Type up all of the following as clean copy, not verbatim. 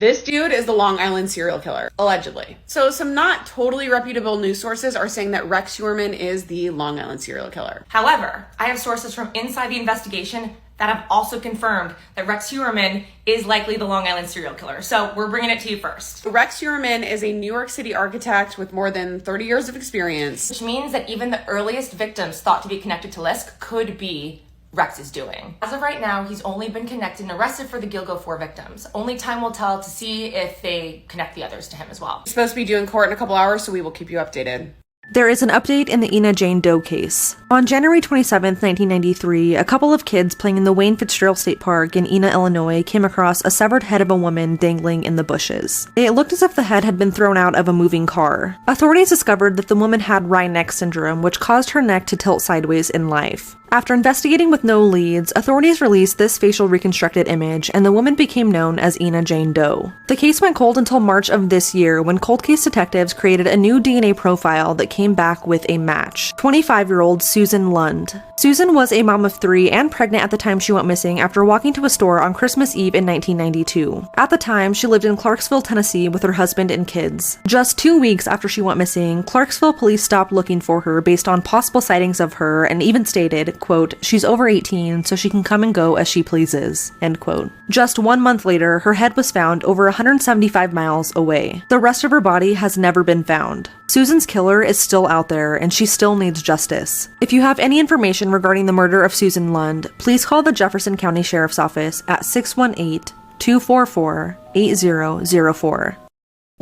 This dude is the Long Island serial killer, allegedly. So some not totally reputable news sources are saying that Rex Heuermann is the Long Island serial killer. However, I have sources from inside the investigation that have also confirmed that Rex Heuermann is likely the Long Island serial killer. So we're bringing it to you first. Rex Heuermann is a New York City architect with more than 30 years of experience. Which means that even the earliest victims thought to be connected to Lisk could be Rex's doing. As of right now, he's only been connected and arrested for the Gilgo 4 victims. Only time will tell to see if they connect the others to him as well. He's supposed to be due in court in a couple hours, so we will keep you updated. There is an update in the Jane Doe case. On January 27, 1993, a couple of kids playing in the Wayne Fitzgerald State Park in Ena, Illinois came across a severed head of a woman dangling in the bushes. It looked as if the head had been thrown out of a moving car. Authorities discovered that the woman had wry neck syndrome, which caused her neck to tilt sideways in life. After investigating with no leads, authorities released this facial reconstructed image, and the woman became known as Jane Doe. The case went cold until March of this year, when cold case detectives created a new DNA profile that came back with a match: 25-year-old Susan Lund. Susan was a mom of 3 and pregnant at the time she went missing after walking to a store on Christmas Eve in 1992. At the time, she lived in Clarksville, Tennessee with her husband and kids. Just 2 weeks after she went missing, Clarksville police stopped looking for her based on possible sightings of her and even stated, quote, "She's over 18, so she can come and go as she pleases," end quote. Just 1 month later, her head was found over 175 miles away. The rest of her body has never been found. Susan's killer is still out there, and she still needs justice. If you have any information regarding the murder of Susan Lund, please call the Jefferson County Sheriff's Office at 618-244-8004.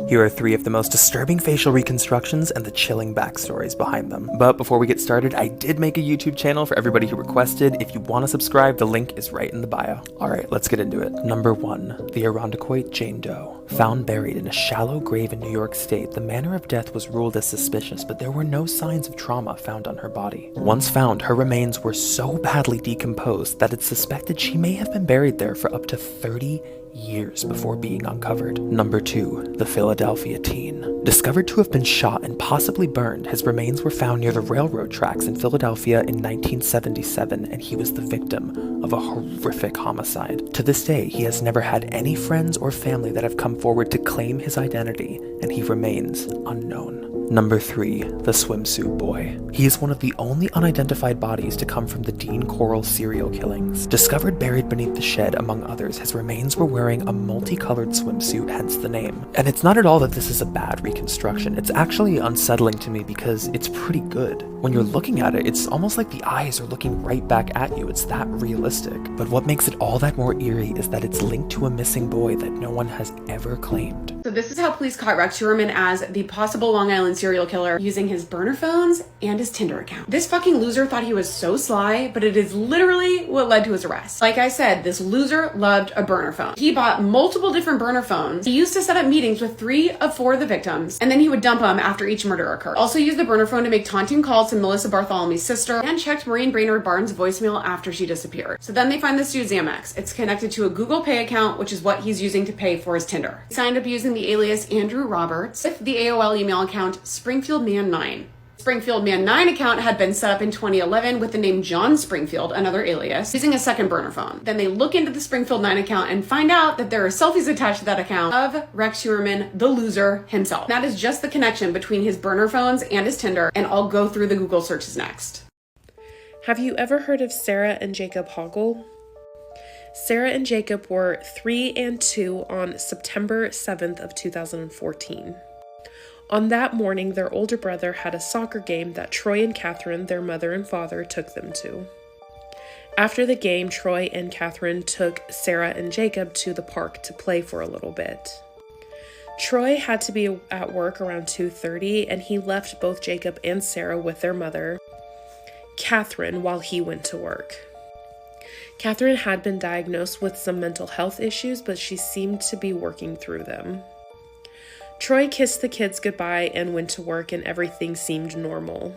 Here are 3 of the most disturbing facial reconstructions and the chilling backstories behind them. But before we get started, I did make a YouTube channel for everybody who requested. If you want to subscribe, the link is right in the bio. Alright, let's get into it. Number 1. The Irondequoit Jane Doe. Found buried in a shallow grave in New York State, the manner of death was ruled as suspicious, but there were no signs of trauma found on her body. Once found, her remains were so badly decomposed that it's suspected she may have been buried there for up to 30 years before being uncovered. Number 2. The Philadelphia teen. Discovered to have been shot and possibly burned, his remains were found near the railroad tracks in Philadelphia in 1977, and he was the victim of a horrific homicide. To this day, he has never had any friends or family that have come forward to claim his identity, and he remains unknown. Number 3. The Swimsuit Boy. He is one of the only unidentified bodies to come from the Dean Corll serial killings. Discovered buried beneath the shed, among others, his remains were wearing a multicolored swimsuit, hence the name. And it's not at all that this is a bad reconstruction. It's actually unsettling to me because it's pretty good. When you're looking at it, it's almost like the eyes are looking right back at you. It's that realistic. But what makes it all that more eerie is that it's linked to a missing boy that no one has ever claimed. So this is how police caught Rex Heuermann as the possible Long Island serial killer, using his burner phones and his Tinder account. This fucking loser thought he was so sly, but it is literally what led to his arrest. Like I said, this loser loved a burner phone. He bought multiple different burner phones. He used to set up meetings with 3 of 4 of the victims, and then he would dump them after each murder occurred. Also used the burner phone to make taunting calls to Melissa Bartholomew's sister, and checked Maureen Brainerd Barnes' voicemail after she disappeared. So then they find this dude's Amex. It's connected to a Google Pay account, which is what he's using to pay for his Tinder. He signed up using the alias Andrew Roberts with the AOL email account Springfield Man 9. Springfield Man 9 account had been set up in 2011 with the name John Springfield, another alias, using a second burner phone. Then they look into the Springfield 9 account and find out that there are selfies attached to that account of Rex Heuermann, the loser himself. That is just the connection between his burner phones and his Tinder, and I'll go through the Google searches next. Have you ever heard of Sarah and Jacob Hoggle? Sarah and Jacob were 3 and 2 on September 7th of 2014. On that morning, their older brother had a soccer game that Troy and Catherine, their mother and father, took them to. After the game, Troy and Catherine took Sarah and Jacob to the park to play for a little bit. Troy had to be at work around 2:30, and he left both Jacob and Sarah with their mother, Catherine, while he went to work. Catherine had been diagnosed with some mental health issues, but she seemed to be working through them. Troy kissed the kids goodbye and went to work, and everything seemed normal.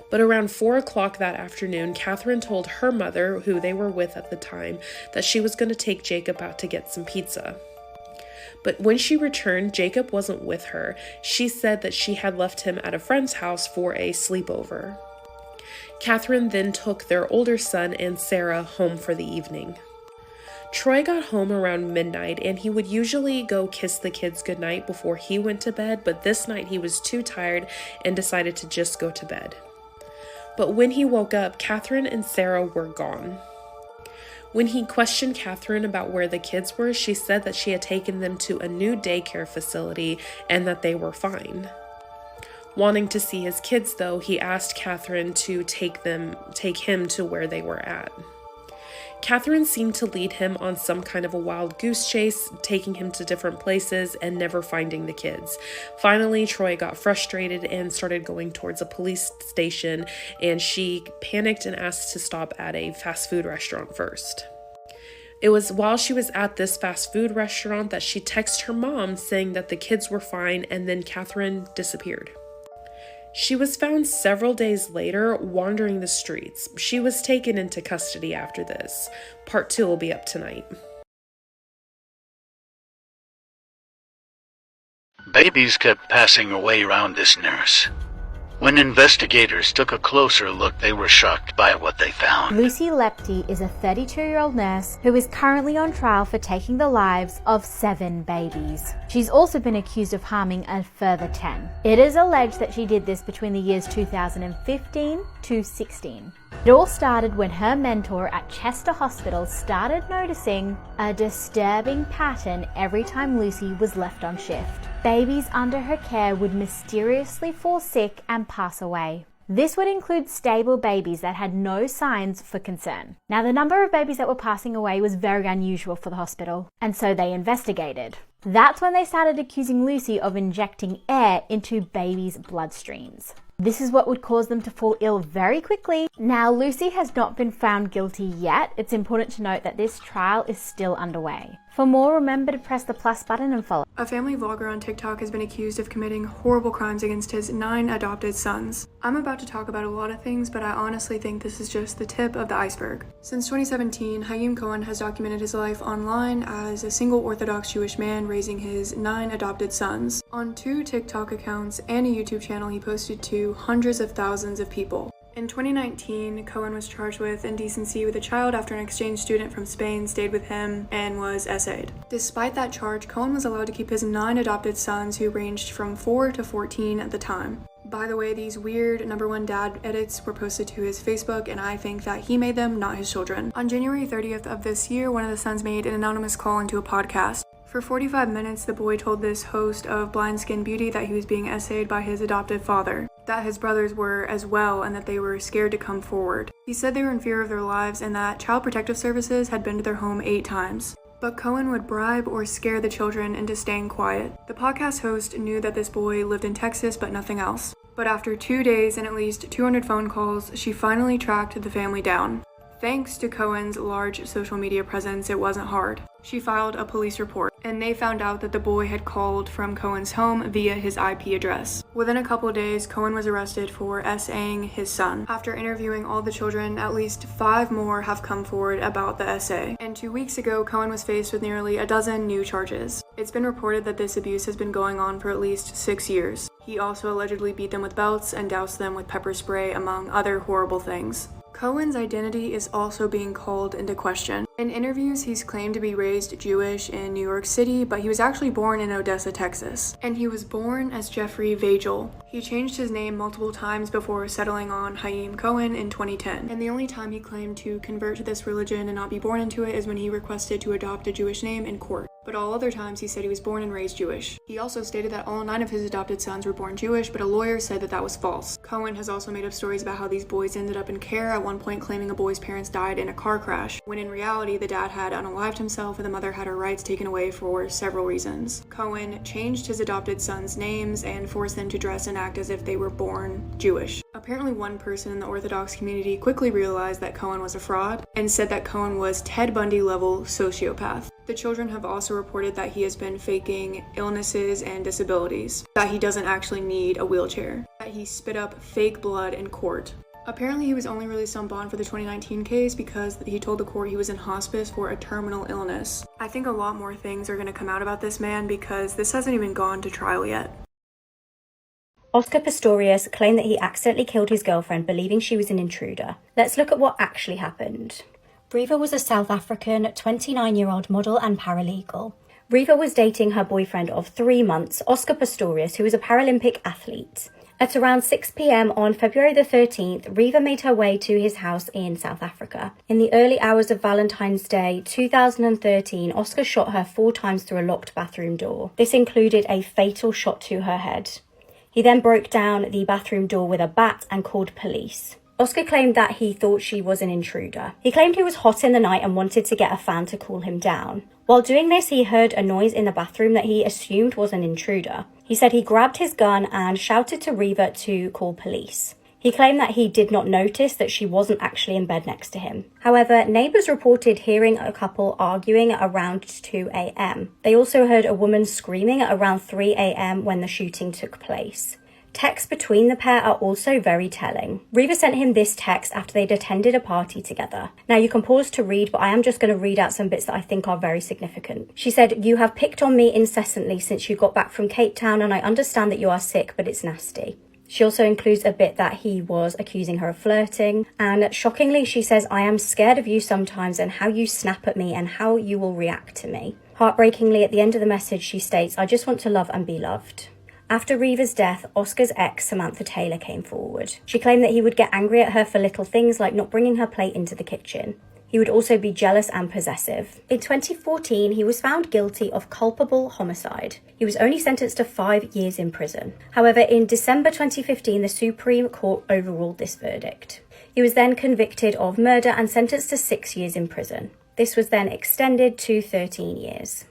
But around 4 o'clock that afternoon, Catherine told her mother, who they were with at the time, that she was going to take Jacob out to get some pizza. But when she returned, Jacob wasn't with her. She said that she had left him at a friend's house for a sleepover. Catherine then took their older son and Sarah home for the evening. Troy got home around midnight, and he would usually go kiss the kids goodnight before he went to bed, but this night he was too tired and decided to just go to bed. But when he woke up, Catherine and Sarah were gone. When he questioned Catherine about where the kids were, she said that she had taken them to a new daycare facility and that they were fine. Wanting to see his kids, though, he asked Catherine to take him to where they were at. Catherine seemed to lead him on some kind of a wild goose chase, taking him to different places and never finding the kids. Finally, Troy got frustrated and started going towards a police station, and she panicked and asked to stop at a fast food restaurant first. It was while she was at this fast food restaurant that she texted her mom saying that the kids were fine, and then Catherine disappeared. She was found several days later wandering the streets. She was taken into custody after this. Part 2 will be up tonight. Babies kept passing away around this nurse. When investigators took a closer look, they were shocked by what they found. Lucy Lepty is a 32-year-old nurse who is currently on trial for taking the lives of 7 babies. She's also been accused of harming a further 10. It is alleged that she did this between the years 2015 to 16. It all started when her mentor at Chester Hospital started noticing a disturbing pattern every time Lucy was left on shift. Babies under her care would mysteriously fall sick and pass away. This would include stable babies that had no signs for concern. Now, the number of babies that were passing away was very unusual for the hospital, and so they investigated. That's when they started accusing Lucy of injecting air into babies' bloodstreams. This is what would cause them to fall ill very quickly. Now, Lucy has not been found guilty yet. It's important to note that this trial is still underway. For more, remember to press the plus button and follow. A family vlogger on TikTok has been accused of committing horrible crimes against his 9 adopted sons. I'm about to talk about a lot of things, but I honestly think this is just the tip of the iceberg. Since 2017, Haim Cohen has documented his life online as a single Orthodox Jewish man raising his 9 adopted sons. On 2 TikTok accounts and a YouTube channel, he posted to hundreds of thousands of people. In 2019, Cohen was charged with indecency with a child after an exchange student from Spain stayed with him and was essayed. Despite that charge, Cohen was allowed to keep his 9 adopted sons, who ranged from 4 to 14 at the time. By the way, these weird number 1 dad edits were posted to his Facebook, and I think that he made them, not his children. On January 30th of this year, one of the sons made an anonymous call into a podcast. For 45 minutes, the boy told this host of Blind Skin Beauty that he was being essayed by his adoptive father, that his brothers were as well, and that they were scared to come forward. He said they were in fear of their lives and that Child Protective Services had been to their home 8 times. But Cohen would bribe or scare the children into staying quiet. The podcast host knew that this boy lived in Texas, but nothing else. But after 2 days and at least 200 phone calls, she finally tracked the family down. Thanks to Cohen's large social media presence, it wasn't hard. She filed a police report, and they found out that the boy had called from Cohen's home via his IP address. Within a couple days, Cohen was arrested for essaying his son. After interviewing all the children, at least 5 more have come forward about the essay. And 2 weeks ago, Cohen was faced with nearly a dozen new charges. It's been reported that this abuse has been going on for at least 6 years. He also allegedly beat them with belts and doused them with pepper spray, among other horrible things. Cohen's identity is also being called into question. In interviews, he's claimed to be raised Jewish in New York City, but he was actually born in Odessa, Texas. And he was born as Jeffrey Vagel. He changed his name multiple times before settling on Haim Cohen in 2010. And the only time he claimed to convert to this religion and not be born into it is when he requested to adopt a Jewish name in court. But all other times he said he was born and raised Jewish. He also stated that all 9 of his adopted sons were born Jewish, but a lawyer said that that was false. Cohen has also made up stories about how these boys ended up in care, at one point claiming a boy's parents died in a car crash, when in reality the dad had unalived himself and the mother had her rights taken away for several reasons. Cohen changed his adopted sons' names and forced them to dress and act as if they were born Jewish. Apparently one person in the Orthodox community quickly realized that Cohen was a fraud and said that Cohen was Ted Bundy level sociopath. The children have also reported that he has been faking illnesses and disabilities, that he doesn't actually need a wheelchair, that he spit up fake blood in court. Apparently he was only released on bond for the 2019 case because he told the court he was in hospice for a terminal illness. I think a lot more things are going to come out about this man because this hasn't even gone to trial yet. Oscar Pistorius claimed that he accidentally killed his girlfriend believing she was an intruder. Let's look at what actually happened. Riva was a South African 29-year-old model and paralegal. Riva was dating her boyfriend of 3 months, Oscar Pistorius, who was a Paralympic athlete. At around 6 p.m. on February the 13th, Riva made her way to his house in South Africa. In the early hours of Valentine's Day 2013, Oscar shot her 4 times through a locked bathroom door. This included a fatal shot to her head. He then broke down the bathroom door with a bat and called police. Oscar claimed that he thought she was an intruder. He claimed he was hot in the night and wanted to get a fan to cool him down. While doing this, he heard a noise in the bathroom that he assumed was an intruder. He said he grabbed his gun and shouted to Riva to call police. He claimed that he did not notice that she wasn't actually in bed next to him. However, neighbors reported hearing a couple arguing at around 2 a.m. They also heard a woman screaming at around 3 a.m. when the shooting took place. Texts between the pair are also very telling. Riva sent him this text after they'd attended a party together. Now you can pause to read, but I am just going to read out some bits that I think are very significant. She said, "You have picked on me incessantly since you got back from Cape Town, and I understand that you are sick, but it's nasty." She also includes a bit that he was accusing her of flirting. And shockingly, she says, "I am scared of you sometimes and how you snap at me and how you will react to me." Heartbreakingly, at the end of the message, she states, "I just want to love and be loved." After Riva's death, Oscar's ex, Samantha Taylor, came forward. She claimed that he would get angry at her for little things like not bringing her plate into the kitchen. He would also be jealous and possessive. In 2014, he was found guilty of culpable homicide. He was only sentenced to 5 years in prison. However, in December 2015, the Supreme Court overruled this verdict. He was then convicted of murder and sentenced to 6 years in prison. This was then extended to 13 years.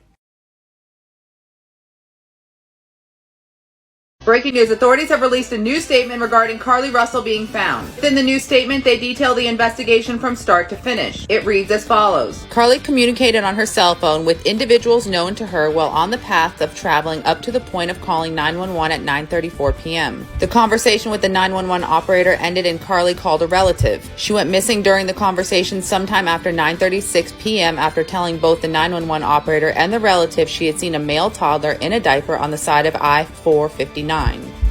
Breaking news, authorities have released a new statement regarding Carlee Russell being found. Within the new statement, they detail the investigation from start to finish. It reads as follows. Carlee communicated on her cell phone with individuals known to her while on the path of traveling up to the point of calling 911 at 9:34 p.m. The conversation with the 911 operator ended and Carlee called a relative. She went missing during the conversation sometime after 9:36 p.m. after telling both the 911 operator and the relative she had seen a male toddler in a diaper on the side of I-459.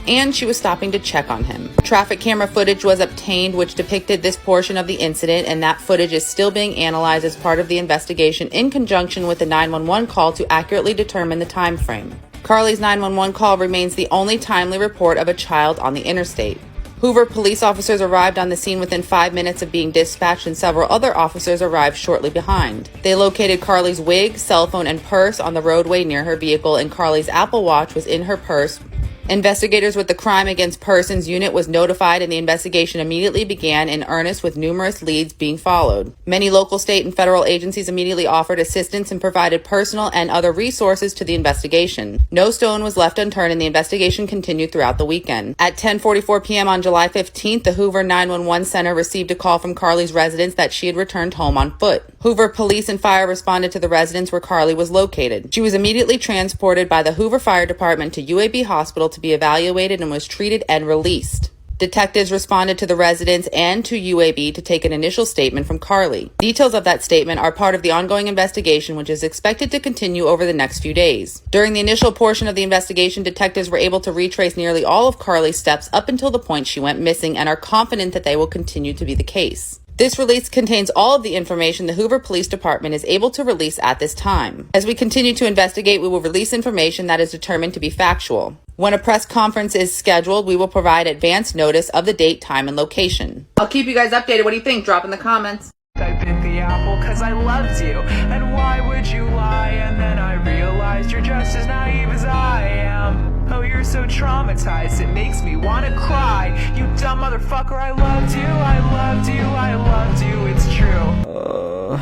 And she was stopping to check on him. Traffic camera footage was obtained which depicted this portion of the incident, and that footage is still being analyzed as part of the investigation in conjunction with the 911 call to accurately determine the time frame. Carlee's 911 call remains the only timely report of a child on the interstate. Hoover police officers arrived on the scene within 5 minutes of being dispatched, and several other officers arrived shortly behind. They located Carlee's wig, cell phone, and purse on the roadway near her vehicle, and Carlee's Apple Watch was in her purse. Investigators with the Crime Against Persons Unit was notified, and the investigation immediately began in earnest with numerous leads being followed. Many local, state, and federal agencies immediately offered assistance and provided personal and other resources to the investigation. No stone was left unturned, and the investigation continued throughout the weekend. At 10:44 p.m. on July 15th, the Hoover 911 Center received a call from Carlee's residence that she had returned home on foot. Hoover police and fire responded to the residence where Carlee was located. She was immediately transported by the Hoover Fire Department to UAB Hospital to be evaluated and was treated and released. Detectives responded to the residence and to UAB to take an initial statement from Carlee. Details of that statement are part of the ongoing investigation, which is expected to continue over the next few days. During the initial portion of the investigation, detectives were able to retrace nearly all of Carlee's steps up until the point she went missing and are confident that they will continue to be the case. This release contains all of the information the Hoover Police Department is able to release at this time. As we continue to investigate, we will release information that is determined to be factual. When a press conference is scheduled, we will provide advance notice of the date, time, and location. I'll keep you guys updated. What do you think? Drop in the comments. I bit the apple cause I loved you, and why would you lie? And then I realized you're just as naive as I am. Oh, you're so traumatized, it makes me wanna cry. You dumb motherfucker, I loved you, I loved you, I loved you, it's true.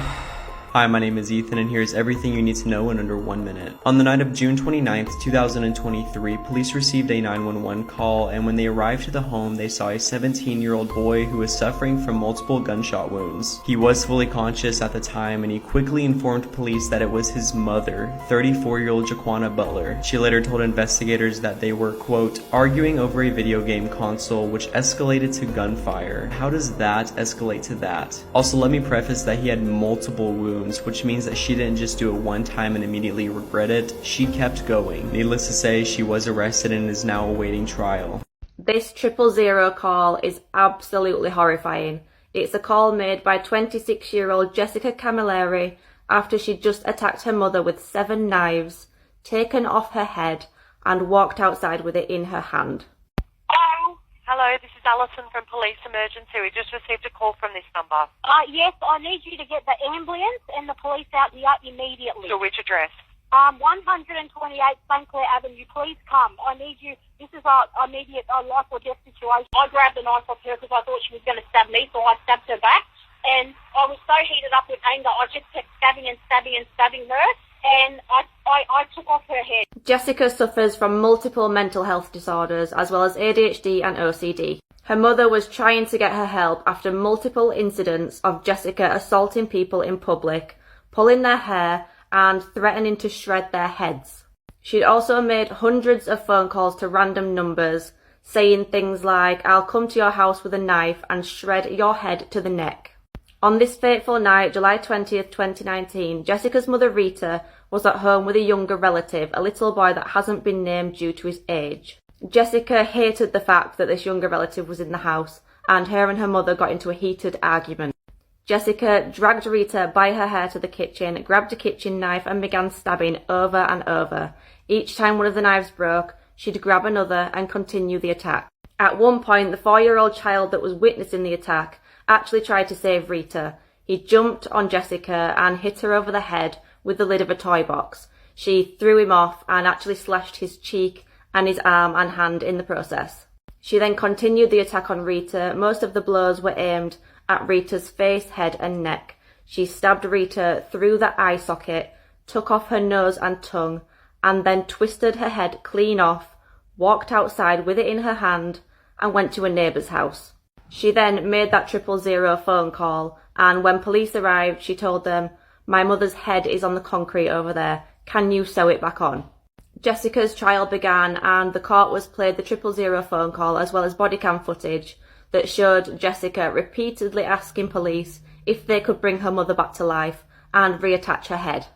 Hi, my name is Ethan, and here's everything you need to know in under 1 minute. On the night of June 29th, 2023, police received a 911 call, and when they arrived to the home, they saw a 17-year-old boy who was suffering from multiple gunshot wounds. He was fully conscious at the time, and he quickly informed police that it was his mother, 34-year-old Jaquana Butler. She later told investigators that they were, quote, arguing over a video game console, which escalated to gunfire. How does that escalate to that? Also, let me preface that he had multiple wounds, which means that she didn't just do it one time and immediately regret it. She kept going. Needless to say, she was arrested and is now awaiting trial. This 000 call is absolutely horrifying. It's a call made by 26-year-old Jessica Camilleri after she'd just attacked her mother with 7 knives, taken off her head, and walked outside with it in her hand. Hello, this is Alison from Police Emergency. We just received a call from this number. Yes, I need you to get the ambulance and the police out here immediately. To which address? 128 St. Clair Avenue. Please come. I need you. This is an immediate life or death situation. I grabbed the knife off her because I thought she was going to stab me, so I stabbed her back. And I was so heated up with anger, I just kept stabbing and stabbing and stabbing her. And I took off her head. Jessica suffers from multiple mental health disorders as well as ADHD and OCD. Her mother was trying to get her help after multiple incidents of Jessica assaulting people in public, pulling their hair, and threatening to shred their heads. She'd also made hundreds of phone calls to random numbers, saying things like, "I'll come to your house with a knife and shred your head to the neck." On this fateful night, July 20th, 2019, Jessica's mother Rita was at home with a younger relative, a little boy that hasn't been named due to his age. Jessica hated the fact that this younger relative was in the house, and her and her mother got into a heated argument. Jessica dragged Rita by her hair to the kitchen, grabbed a kitchen knife and began stabbing over and over. Each time one of the knives broke, she'd grab another and continue the attack. At one point, the 4-year-old child that was witnessing the attack actually tried to save Rita. He jumped on Jessica and hit her over the head with the lid of a toy box. She threw him off and actually slashed his cheek and his arm and hand in the process. She then continued the attack on Rita. Most of the blows were aimed at Rita's face, head and neck. She stabbed Rita through the eye socket, took off her nose and tongue, and then twisted her head clean off, walked outside with it in her hand, and went to a neighbour's house. She then made that 000 phone call, and when police arrived, she told them, "My mother's head is on the concrete over there. Can you sew it back on?" Jessica's trial began, and the court was played the 000 phone call as well as body cam footage that showed Jessica repeatedly asking police if they could bring her mother back to life and reattach her head.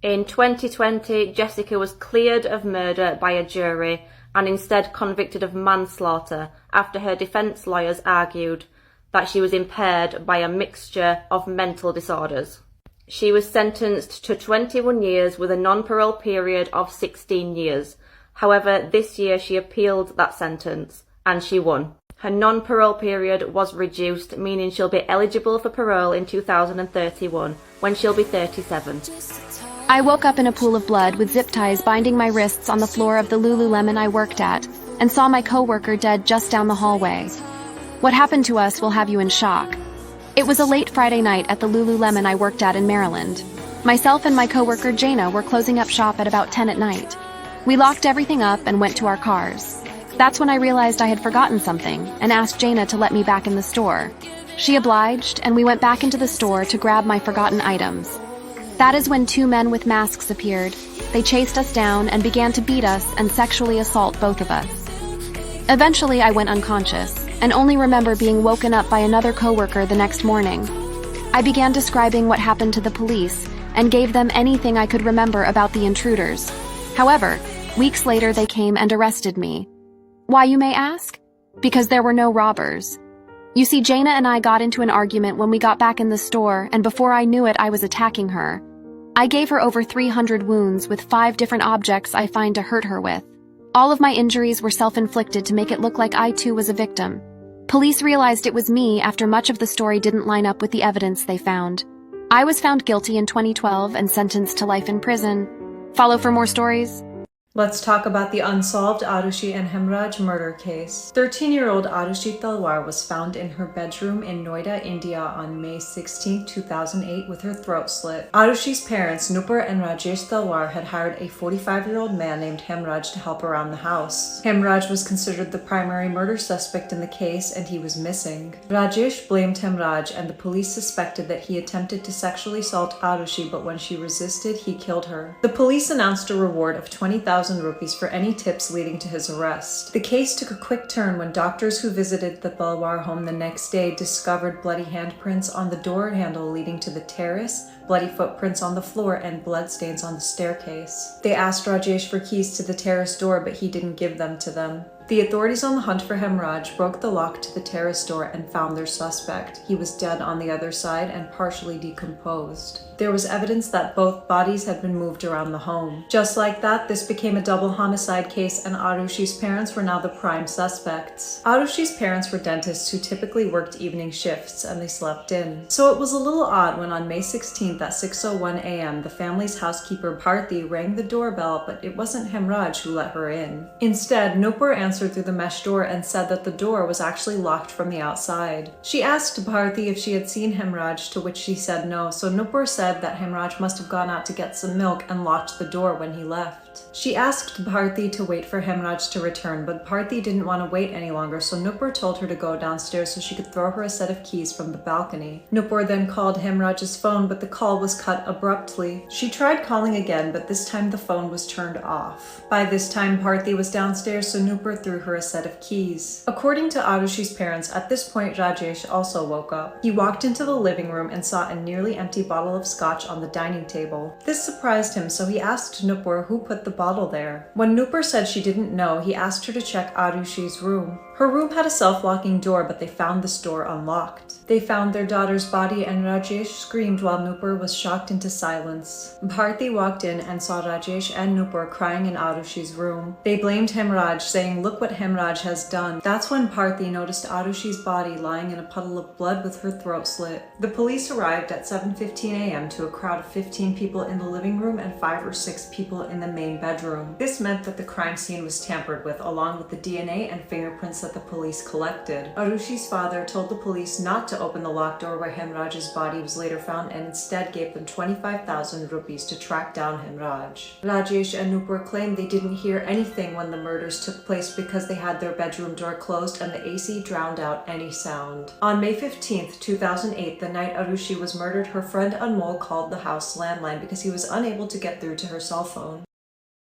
In 2020, Jessica was cleared of murder by a jury and instead convicted of manslaughter after her defence lawyers argued that she was impaired by a mixture of mental disorders. She was sentenced to 21 years with a non-parole period of 16 years. However, this year she appealed that sentence and she won. Her non-parole period was reduced, meaning she'll be eligible for parole in 2031 when she'll be 37. I woke up in a pool of blood with zip ties binding my wrists on the floor of the Lululemon I worked at and saw my coworker dead just down the hallway. What happened to us will have you in shock. It was a late Friday night at the Lululemon I worked at in Maryland. Myself and my coworker Jana were closing up shop at about 10 at night. We locked everything up and went to our cars. That's when I realized I had forgotten something and asked Jana to let me back in the store. She obliged, and we went back into the store to grab my forgotten items. That is when 2 men with masks appeared. They chased us down and began to beat us and sexually assault both of us. Eventually, I went unconscious and only remember being woken up by another coworker the next morning. I began describing what happened to the police and gave them anything I could remember about the intruders. However, weeks later they came and arrested me. Why, you may ask? Because there were no robbers. You see, Jana and I got into an argument when we got back in the store, and before I knew it, I was attacking her. I gave her over 300 wounds with 5 different objects I find to hurt her with. All of my injuries were self-inflicted to make it look like I too was a victim. Police realized it was me after much of the story didn't line up with the evidence they found. I was found guilty in 2012 and sentenced to life in prison. Follow for more stories. Let's talk about the unsolved Ayesha and Hemraj murder case. 13-year-old Ayesha Talwar was found in her bedroom in Noida, India on May 16, 2008 with her throat slit. Ayesha's parents, Nupur and Rajesh Talwar, had hired a 45-year-old man named Hemraj to help around the house. Hemraj was considered the primary murder suspect in the case and he was missing. Rajesh blamed Hemraj and the police suspected that he attempted to sexually assault Ayesha, but when she resisted, he killed her. The police announced a reward of 20,000 rupees for any tips leading to his arrest. The case took a quick turn when doctors who visited the Talwar home the next day discovered bloody handprints on the door handle leading to the terrace, bloody footprints on the floor, and bloodstains on the staircase. They asked Rajesh for keys to the terrace door, but he didn't give them to them. The authorities on the hunt for Hemraj broke the lock to the terrace door and found their suspect. He was dead on the other side and partially decomposed. There was evidence that both bodies had been moved around the home. Just like that, this became a double homicide case, and Arushi's parents were now the prime suspects. Arushi's parents were dentists who typically worked evening shifts, and they slept in. So it was a little odd when on May 16th at 6:01 a.m., the family's housekeeper Bharti rang the doorbell, but it wasn't Hemraj who let her in. Instead, Nupur answered through the mesh door and said that the door was actually locked from the outside. She asked Bharti if she had seen Hemraj, to which she said no, so Nupur said that Hemraj must have gone out to get some milk and locked the door when he left. She asked Bharti to wait for Hemraj to return, but Bharti didn't want to wait any longer, so Nupur told her to go downstairs so she could throw her a set of keys from the balcony. Nupur then called Hemraj's phone, but the call was cut abruptly. She tried calling again, but this time the phone was turned off. By this time, Bharti was downstairs, so Nupur threw her a set of keys. According to Arushi's parents, at this point Rajesh also woke up. He walked into the living room and saw a nearly empty bottle of scotch on the dining table. This surprised him, so he asked Nupur who put the bottle there. When Nupur said she didn't know, he asked her to check Arushi's room. Her room had a self-locking door, but they found this door unlocked. They found their daughter's body, and Rajesh screamed while Nupur was shocked into silence. Bharti walked in and saw Rajesh and Nupur crying in Arushi's room. They blamed Hemraj, saying, "Look what Hemraj has done." That's when Bharti noticed Arushi's body lying in a puddle of blood with her throat slit. The police arrived at 7:15 a.m. to a crowd of 15 people in the living room and 5 or 6 people in the main bedroom. This meant that the crime scene was tampered with, along with the DNA and fingerprints that the police collected. Arushi's father told the police not to open the locked door where Hemraj's body was later found and instead gave them 25,000 rupees to track down Hemraj. Rajesh and Nupur claimed they didn't hear anything when the murders took place because they had their bedroom door closed and the AC drowned out any sound. On May 15th, 2008, the night Arushi was murdered, her friend Anmol called the house landline because he was unable to get through to her cell phone.